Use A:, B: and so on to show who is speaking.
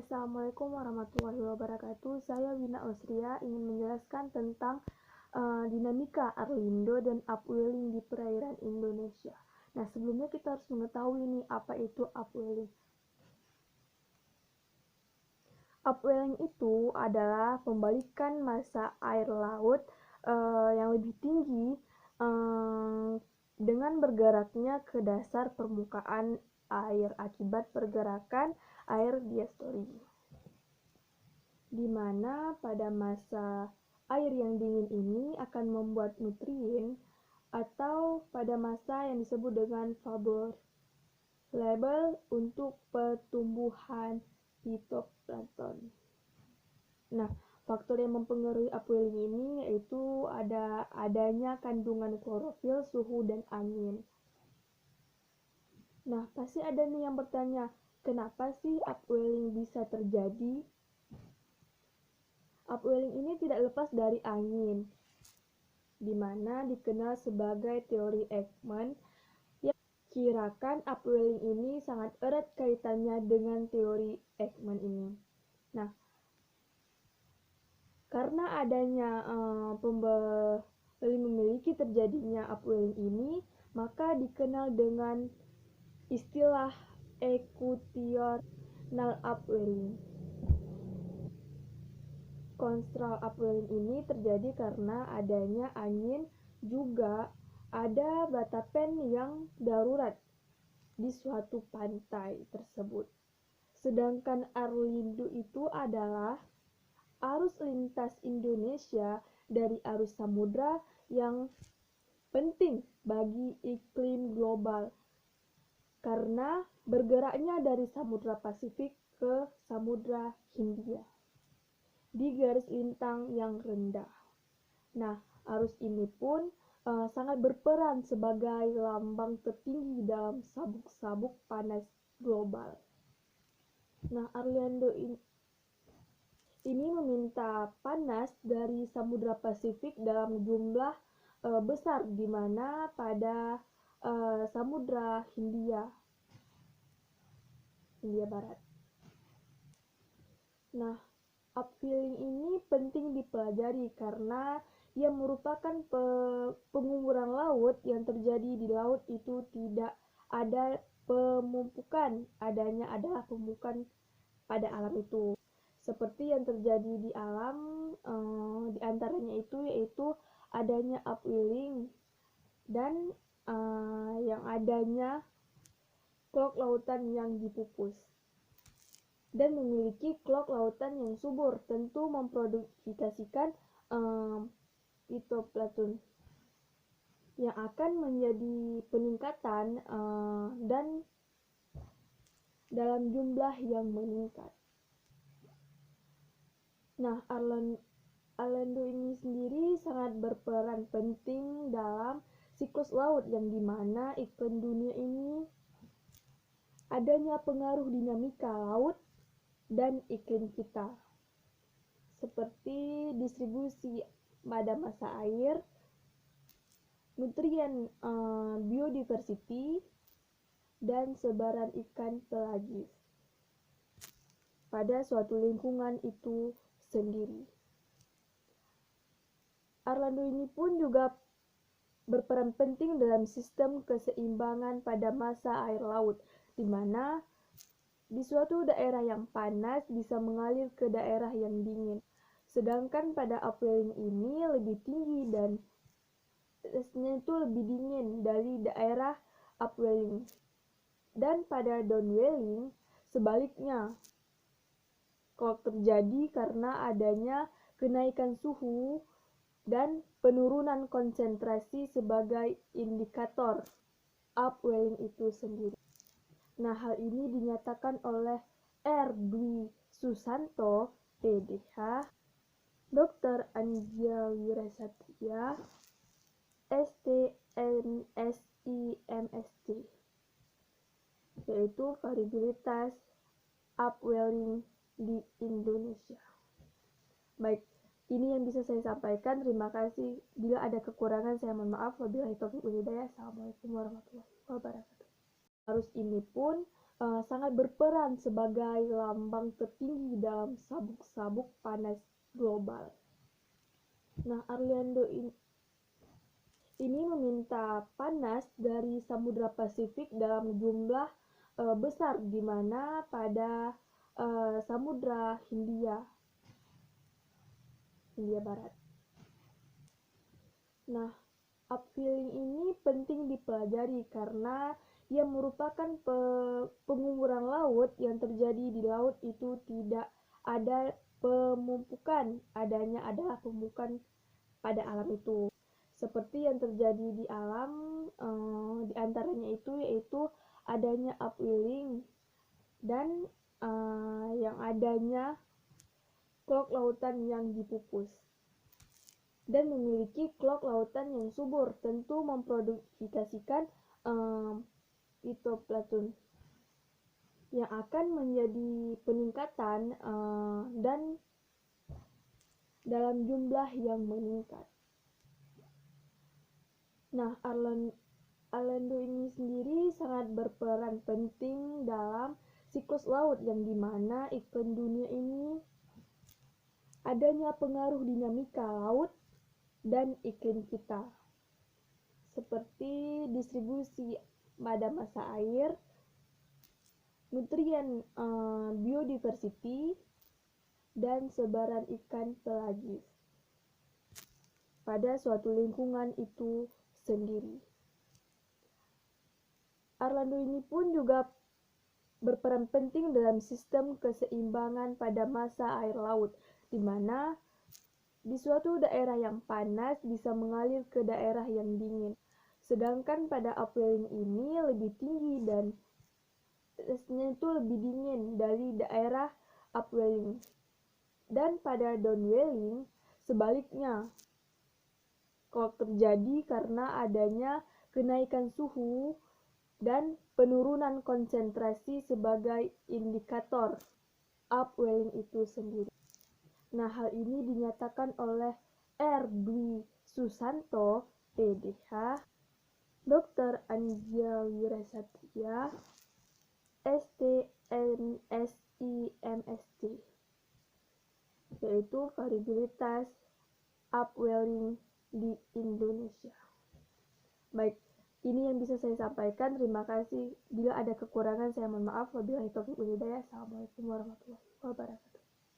A: Assalamualaikum warahmatullahi wabarakatuh. Saya Wina Osria ingin menjelaskan tentang dinamika Arlindo dan upwelling di perairan Indonesia. Nah, sebelumnya kita harus mengetahui nih apa itu upwelling. Upwelling itu adalah pembalikan massa air laut yang lebih tinggi dengan bergeraknya ke dasar permukaan air akibat pergerakan air diastoli, di mana pada masa air yang dingin ini akan membuat nutrien atau pada masa yang disebut dengan favorable untuk pertumbuhan fitoplankton. Nah, faktor yang mempengaruhi upwelling ini yaitu adanya kandungan klorofil, suhu, dan angin. Nah, pasti ada nih yang bertanya, kenapa sih upwelling bisa terjadi? Upwelling ini tidak lepas dari angin, di mana dikenal sebagai teori Ekman, yang kirakan upwelling ini sangat erat kaitannya dengan teori Ekman ini. Nah, karena adanya memiliki terjadinya upwelling ini, maka dikenal dengan istilah equatorial upwelling. Coastal upwelling ini terjadi karena adanya angin, juga ada batapen yang darurat di suatu pantai tersebut. Sedangkan Arlindo itu adalah arus lintas Indonesia dari arus samudra yang penting bagi iklim global karena bergeraknya dari Samudra Pasifik ke Samudra Hindia di garis lintang yang rendah. Nah, arus ini pun sangat berperan sebagai lambang tertinggi dalam sabuk-sabuk panas global. Nah, Arlindo ini meminta panas dari Samudra Pasifik dalam jumlah besar, di mana pada Samudra Hindia Barat. Nah, upwelling ini penting dipelajari karena ia merupakan penguburan laut yang terjadi di laut itu tidak ada pemumpukan, adanya adalah pemumpukan pada alam itu. Seperti yang terjadi di alam, diantaranya itu yaitu adanya upwelling dan yang adanya klok lautan yang dipupus dan memiliki klok lautan yang subur, tentu memproduksikan fitoplankton yang akan menjadi peningkatan dan dalam jumlah yang meningkat. Nah, Arlindo ini sendiri sangat berperan penting dalam siklus laut yang dimana iklim dunia ini adanya pengaruh dinamika laut dan iklim kita, seperti distribusi pada massa air, nutrien biodiversity, dan sebaran ikan pelagis pada suatu lingkungan itu sendiri. Arlindo ini pun juga berperan penting dalam sistem keseimbangan pada massa air laut, di mana di suatu daerah yang panas bisa mengalir ke daerah yang dingin. Sedangkan pada upwelling ini lebih tinggi dan tesnya itu lebih dingin dari daerah upwelling. Dan pada downwelling sebaliknya, kalau terjadi karena adanya kenaikan suhu dan penurunan konsentrasi sebagai indikator upwelling itu sendiri. Nah, hal ini dinyatakan oleh R. Dwi Susanto, PDH, Dr. Angia Wirasatria, STMSI MSc, yaitu variabilitas upwelling di Indonesia. Baik, ini yang bisa saya sampaikan. Terima kasih. Bila ada kekurangan, saya mohon maaf. Wabillahi taufiq wal hidayah. Assalamualaikum warahmatullahi wabarakatuh. Arus ini pun sangat berperan sebagai lambang tertinggi dalam sabuk-sabuk panas global. Nah, Orlando ini meminta panas dari Samudra Pasifik dalam jumlah besar, di mana pada Samudra Hindia Barat. Nah, upwelling ini penting dipelajari karena ia merupakan pengukuran laut yang terjadi di laut itu tidak ada pemumpukan, adanya adalah pemumpukan pada alam itu. Seperti yang terjadi di alam, di antaranya itu yaitu adanya upwelling dan yang adanya klok lautan yang dipupus. Dan memiliki klok lautan yang subur tentu memproduksikan fitoplankton yang akan menjadi peningkatan dan dalam jumlah yang meningkat. Nah, Orlando ini sendiri sangat berperan penting dalam siklus laut yang dimana iklim dunia ini adanya pengaruh dinamika laut dan iklim kita, seperti distribusi pada masa air, nutrien biodiversity, dan sebaran ikan pelagis pada suatu lingkungan itu sendiri. Orlando ini pun juga berperan penting dalam sistem keseimbangan pada masa air laut, di mana di suatu daerah yang panas bisa mengalir ke daerah yang dingin. Sedangkan pada upwelling ini lebih tinggi dan tesnya itu lebih dingin dari daerah upwelling. Dan pada downwelling sebaliknya, kalau terjadi karena adanya kenaikan suhu dan penurunan konsentrasi sebagai indikator upwelling itu sendiri. Nah, hal ini dinyatakan oleh R. Dwi Susanto, PDH, Dr. Anjali Satria, ST, MSI, MSc, yaitu variabilitas upwelling di Indonesia. Baik, ini yang bisa saya sampaikan. Terima kasih. Bila ada kekurangan, saya mohon maaf. Wabillahi taufiq wal hidayah. Assalamualaikum warahmatullahi wabarakatuh.